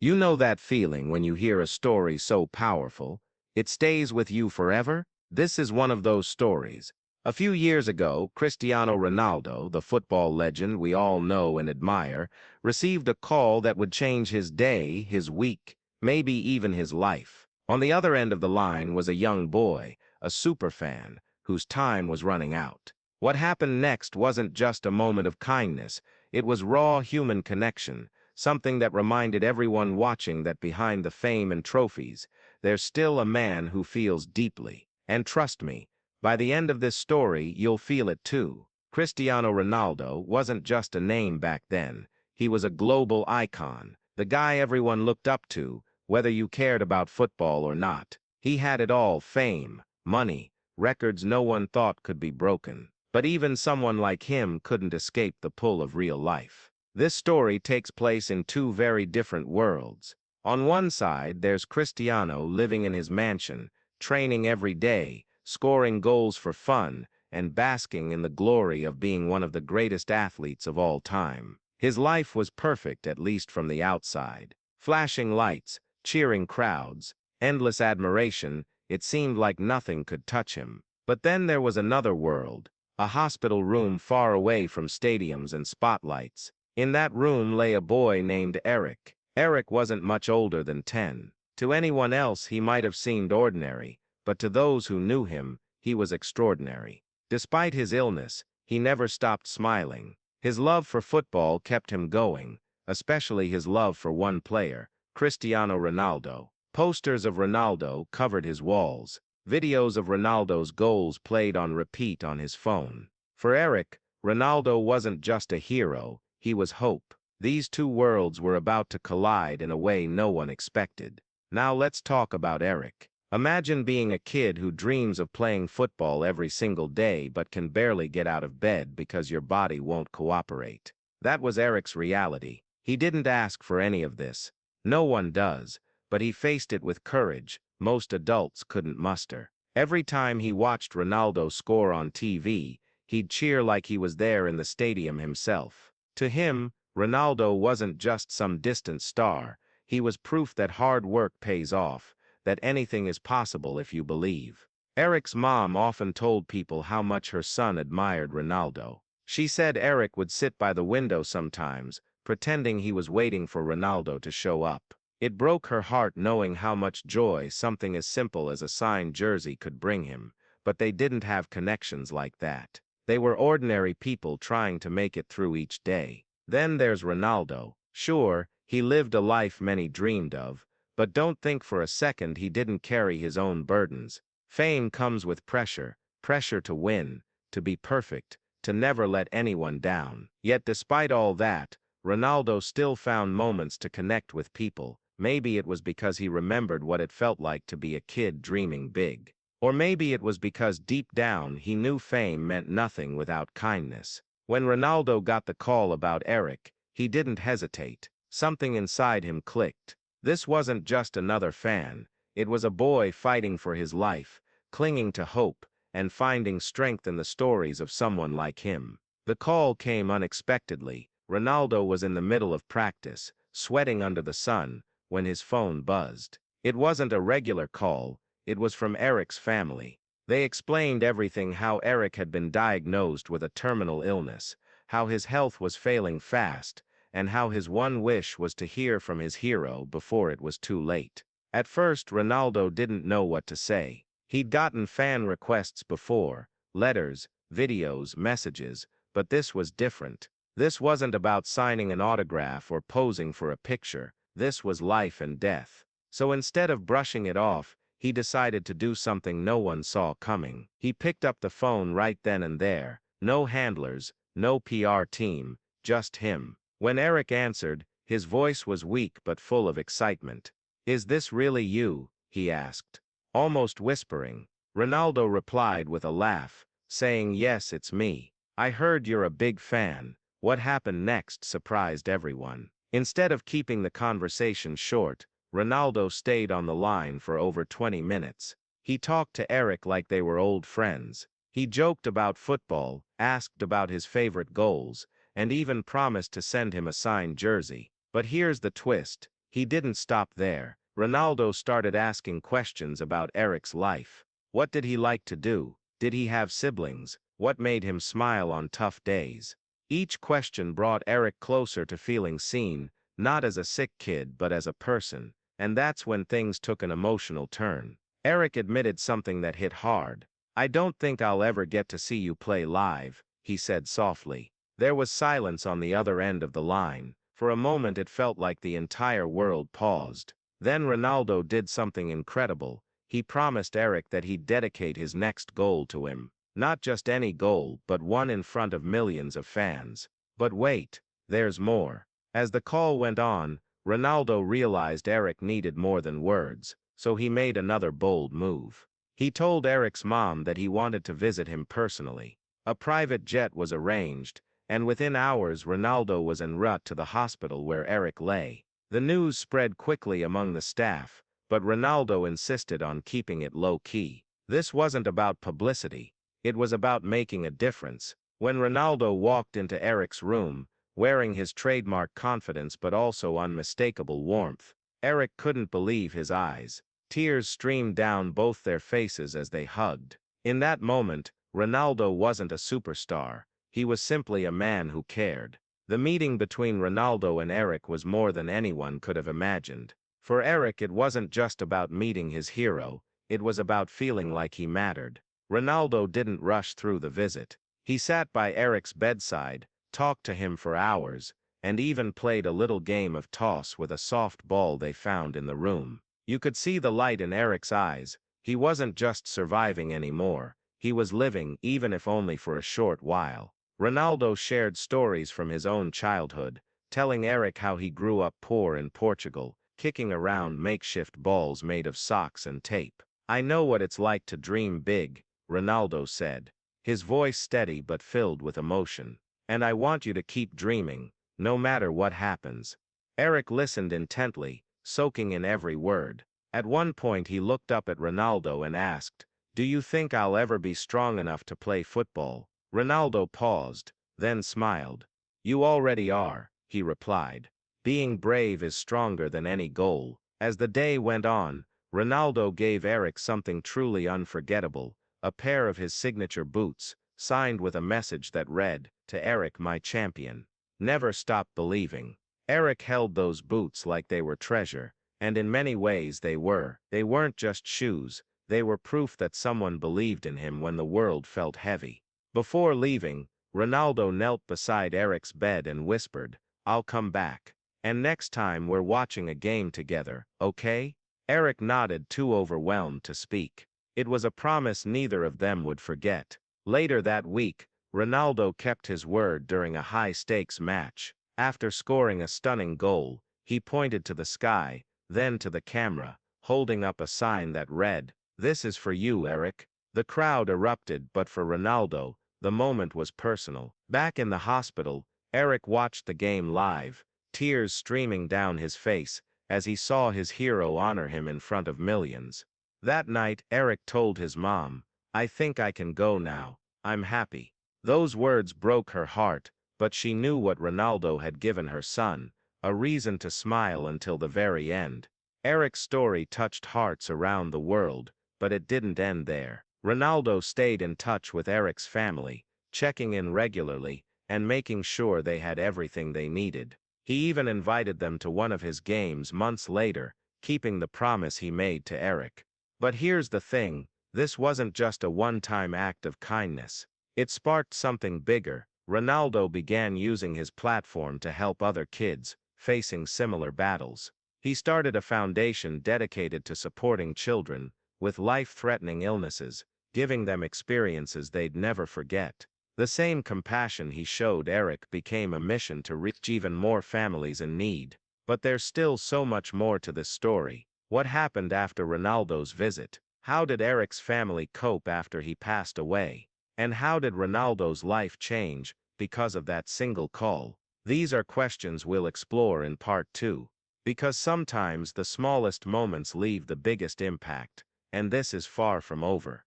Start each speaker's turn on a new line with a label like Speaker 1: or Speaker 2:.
Speaker 1: You know that feeling when you hear a story so powerful, it stays with you forever? This is one of those stories. A few years ago, Cristiano Ronaldo, the football legend we all know and admire, received a call that would change his day, his week, maybe even his life. On the other end of the line was a young boy, a superfan, whose time was running out. What happened next wasn't just a moment of kindness, it was raw human connection. Something that reminded everyone watching that behind the fame and trophies, there's still a man who feels deeply. And trust me, by the end of this story, you'll feel it too. Cristiano Ronaldo wasn't just a name back then. He was a global icon, the guy everyone looked up to, whether you cared about football or not. He had it all: fame, money, records no one thought could be broken. But even someone like him couldn't escape the pull of real life. This story takes place in two very different worlds. On one side, there's Cristiano living in his mansion, training every day, scoring goals for fun, and basking in the glory of being one of the greatest athletes of all time. His life was perfect, at least from the outside. Flashing lights, cheering crowds, endless admiration, it seemed like nothing could touch him. But then there was another world, a hospital room far away from stadiums and spotlights. In that room lay a boy named Erik. Erik wasn't much older than 10. To anyone else he might have seemed ordinary, but to those who knew him, he was extraordinary. Despite his illness, he never stopped smiling. His love for football kept him going, especially his love for one player, Cristiano Ronaldo. Posters of Ronaldo covered his walls. Videos of Ronaldo's goals played on repeat on his phone. For Erik, Ronaldo wasn't just a hero, he was hope. These two worlds were about to collide in a way no one expected. Now let's talk about Erik. Imagine being a kid who dreams of playing football every single day but can barely get out of bed because your body won't cooperate. That was Erik's reality. He didn't ask for any of this. No one does, but he faced it with courage most adults couldn't muster. Every time he watched Ronaldo score on TV, he'd cheer like he was there in the stadium himself. To him, Ronaldo wasn't just some distant star, he was proof that hard work pays off, that anything is possible if you believe. Erik's mom often told people how much her son admired Ronaldo. She said Erik would sit by the window sometimes, pretending he was waiting for Ronaldo to show up. It broke her heart knowing how much joy something as simple as a signed jersey could bring him, but they didn't have connections like that. They were ordinary people trying to make it through each day. Then there's Ronaldo. Sure, he lived a life many dreamed of, but don't think for a second he didn't carry his own burdens. Fame comes with pressure, pressure to win, to be perfect, to never let anyone down. Yet despite all that, Ronaldo still found moments to connect with people. Maybe it was because he remembered what it felt like to be a kid dreaming big. Or maybe it was because deep down he knew fame meant nothing without kindness. When Ronaldo got the call about Erik, he didn't hesitate. Something inside him clicked. This wasn't just another fan. It was a boy fighting for his life, clinging to hope, and finding strength in the stories of someone like him. The call came unexpectedly. Ronaldo was in the middle of practice, sweating under the sun, when his phone buzzed. It wasn't a regular call, it was from Erik's family. They explained everything: how Erik had been diagnosed with a terminal illness, how his health was failing fast, and how his one wish was to hear from his hero before it was too late. At first, Ronaldo didn't know what to say. He'd gotten fan requests before, letters, videos, messages, but this was different. This wasn't about signing an autograph or posing for a picture. This was life and death. So instead of brushing it off, he decided to do something no one saw coming. He picked up the phone right then and there. No handlers, no PR team, just him. When Erik answered, his voice was weak but full of excitement. "Is this really you?" he asked, almost whispering. Ronaldo replied with a laugh, saying, "Yes, it's me. I heard you're a big fan." What happened next surprised everyone. Instead of keeping the conversation short, Ronaldo stayed on the line for over 20 minutes. He talked to Erik like they were old friends. He joked about football, asked about his favorite goals, and even promised to send him a signed jersey. But here's the twist. he didn't stop there. Ronaldo started asking questions about Erik's life. What did he like to do? Did he have siblings? What made him smile on tough days? Each question brought Erik closer to feeling seen, not as a sick kid but as a person, and that's when things took an emotional turn. Erik admitted something that hit hard. "I don't think I'll ever get to see you play live," he said softly. There was silence on the other end of the line. For a moment it felt like the entire world paused. Then Ronaldo did something incredible. He promised Erik that he'd dedicate his next goal to him. Not just any goal, but one in front of millions of fans. But wait, there's more. As the call went on, Ronaldo realized Erik needed more than words, so he made another bold move. He told Erik's mom that he wanted to visit him personally. A private jet was arranged, and within hours Ronaldo was en route to the hospital where Erik lay. The news spread quickly among the staff, but Ronaldo insisted on keeping it low-key. This wasn't about publicity. It was about making a difference. When Ronaldo walked into Erik's room, wearing his trademark confidence but also unmistakable warmth, Erik couldn't believe his eyes. Tears streamed down both their faces as they hugged. In that moment, Ronaldo wasn't a superstar. He was simply a man who cared. The meeting between Ronaldo and Erik was more than anyone could have imagined. For Erik, it wasn't just about meeting his hero, it was about feeling like he mattered. Ronaldo didn't rush through the visit. He sat by Erik's bedside, talked to him for hours, and even played a little game of toss with a soft ball they found in the room. You could see the light in Erik's eyes. He wasn't just surviving anymore, he was living, even if only for a short while. Ronaldo shared stories from his own childhood, telling Erik how he grew up poor in Portugal, kicking around makeshift balls made of socks and tape. "I know what it's like to dream big," Ronaldo said, his voice steady but filled with emotion. "And I want you to keep dreaming, no matter what happens." Erik listened intently, soaking in every word. At one point he looked up at Ronaldo and asked, "Do you think I'll ever be strong enough to play football?" Ronaldo paused, then smiled. "You already are," he replied. "Being brave is stronger than any goal." As the day went on, Ronaldo gave Erik something truly unforgettable, a pair of his signature boots, signed with a message that read, "To Erik, my champion. Never stop believing." Erik held those boots like they were treasure, and in many ways they were. They weren't just shoes, they were proof that someone believed in him when the world felt heavy. Before leaving, Ronaldo knelt beside Erik's bed and whispered, "I'll come back. And next time we're watching a game together, okay?" Erik nodded, too overwhelmed to speak. It was a promise neither of them would forget. Later that week, Ronaldo kept his word during a high-stakes match. After scoring a stunning goal, he pointed to the sky, then to the camera, holding up a sign that read, "This is for you, Erik." The crowd erupted, but for Ronaldo, the moment was personal. Back in the hospital, Erik watched the game live, tears streaming down his face, as he saw his hero honor him in front of millions. That night, Erik told his mom, "I think I can go now, I'm happy." Those words broke her heart, but she knew what Ronaldo had given her son, a reason to smile until the very end. Erik's story touched hearts around the world, but it didn't end there. Ronaldo stayed in touch with Erik's family, checking in regularly, and making sure they had everything they needed. He even invited them to one of his games months later, keeping the promise he made to Erik. But here's the thing, this wasn't just a one-time act of kindness. It sparked something bigger. Ronaldo began using his platform to help other kids facing similar battles. He started a foundation dedicated to supporting children with life-threatening illnesses, giving them experiences they'd never forget. The same compassion he showed Erik became a mission to reach even more families in need. But there's still so much more to this story. What happened after Ronaldo's visit? How did Erik's family cope after he passed away? And how did Ronaldo's life change because of that single call? These are questions we'll explore in part 2. Because sometimes the smallest moments leave the biggest impact, and this is far from over.